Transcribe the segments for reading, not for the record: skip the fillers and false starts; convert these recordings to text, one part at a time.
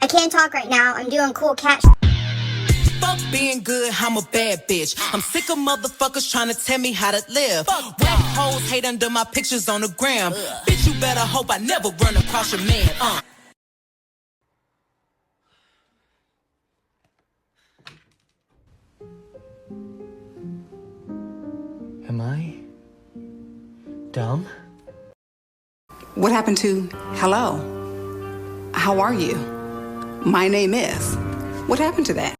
I can't talk right now. I'm doing cool cat Fuck being good, I'm a bad bitch. I'm sick of motherfuckers trying to tell me how to live. Whack hoes hate under my pictures on the gram. Bitch, you better hope I never run across your man. Am I dumb? What happened to hello? How are you? My name is. What happened to that?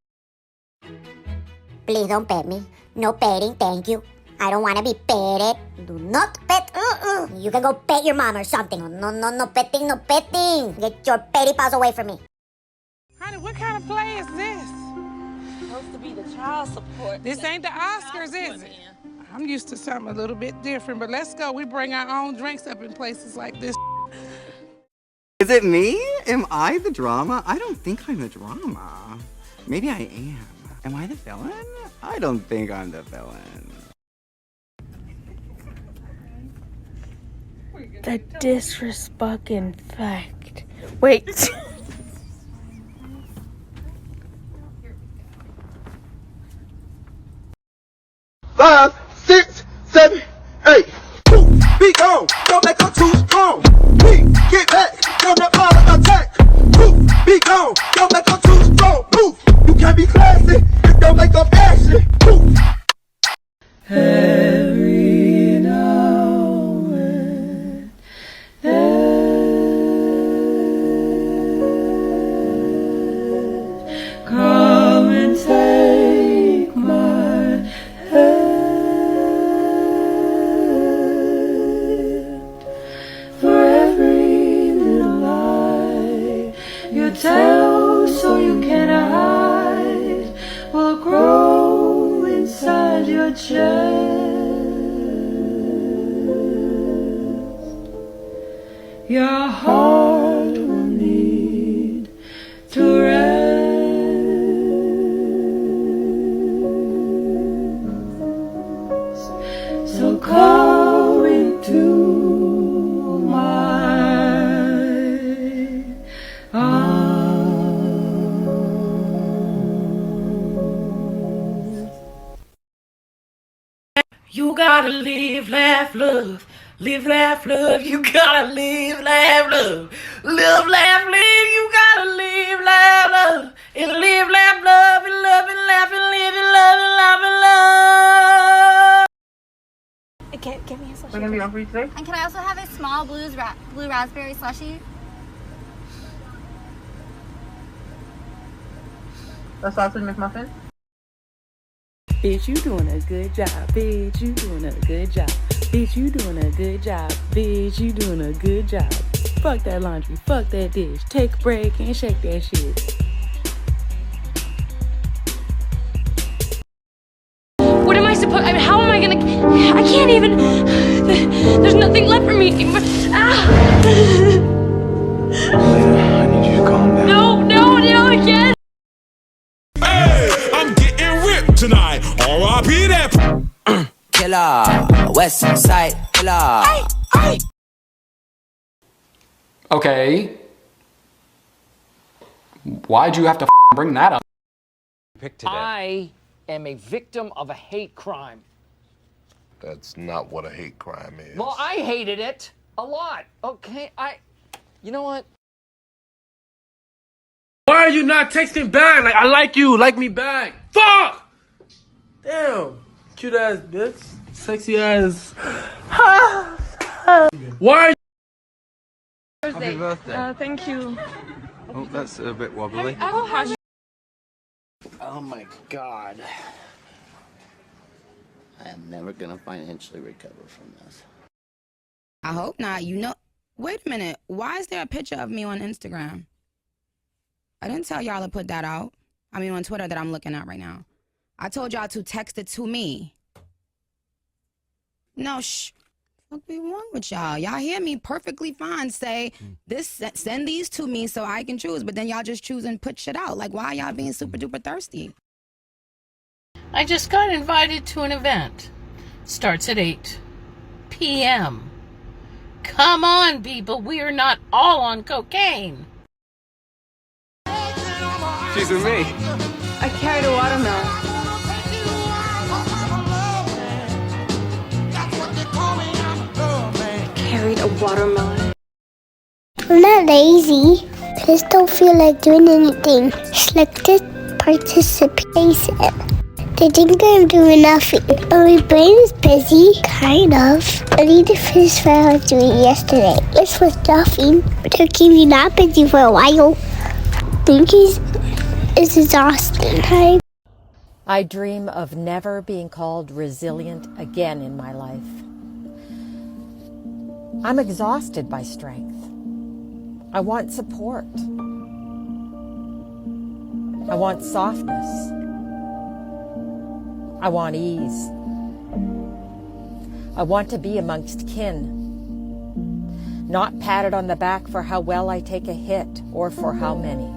Please don't pet me. No petting, thank you. I don't want to be petted. Do not pet. You can go pet your mom or something. No petting, no petting. Get your petty paws away from me. Honey, what kind of play is this? Supposed to be the child support. This ain't the Oscars, is it? I'm used to something a little bit different, but let's go. We bring our own drinks up in places like this. Is it me? Am I the drama? I don't think I'm the drama. Maybe I am. Am I the villain? I don't think I'm the villain. The disrespecting fact. Wait. 5, 6, 7, 8. Be gone, don't make her too strong. Get back, don't let fire attack. Be gone, don't make her too strong. Move, you can't be classy if don't make up action. Every now and then, come and take my hand. For every little lie you tell so you can hide will grow inside your chest. Your heart will need to rest. So come into my arms. You gotta live, laugh, love. Live, laugh, love. You gotta live, laugh, love. Live, laugh, live. You gotta live, laugh, love. And live, laugh, love. And love, and laugh, and live, and love, and laugh, and love. Give me a slushie. We're gonna be on for you today? And can I also have a small blue raspberry slushie? A sausage McMuffin? Bitch, you doing a good job. Bitch, you doing a good job. Bitch, you doing a good job. Bitch, you doing a good job. Fuck that laundry. Fuck that dish. Take a break and shake that shit. What am I supposed? I mean, how am I gonna? I can't even. There's nothing left for me. Ah! I need you to calm down. No, I can't. Hey, I'm getting ripped tonight. R.I.P. that. Killer, West Side Killer. Okay. Why'd you have to bring that up? I am a victim of a hate crime. That's not what a hate crime is. Well, I hated it a lot. Okay, you know what? Why are you not texting back? Like, I like you, like me back. Fuck! Damn. Cute ass bitch. Sexy ass. Why are you? Happy birthday. Thank you. Oh, that's a bit wobbly. Oh my God. I am never gonna financially recover from this. I hope not. Wait a minute. Why is there a picture of me on Instagram? I didn't tell y'all to put that out. I mean, on Twitter that I'm looking at right now. I told y'all to text it to me. No, what be wrong with y'all? Y'all hear me perfectly fine say send these to me so I can choose, but then y'all just choose and put shit out. Like, why y'all being super duper thirsty? I just got invited to an event. Starts at 8 p.m. Come on, people. We are not all on cocaine. with me. I carried a watermelon. Carried a watermelon. I'm not lazy. I just don't feel like doing anything. Selected participation. They think I'm doing nothing. But my brain is busy, kind of. I need to finish what I was doing yesterday. This was nothing. But it'll keep me not busy for a while. Thinking is exhausting. I dream of never being called resilient again in my life. I'm exhausted by strength. I want support. I want softness. I want ease. I want to be amongst kin, not patted on the back for how well I take a hit or for how many.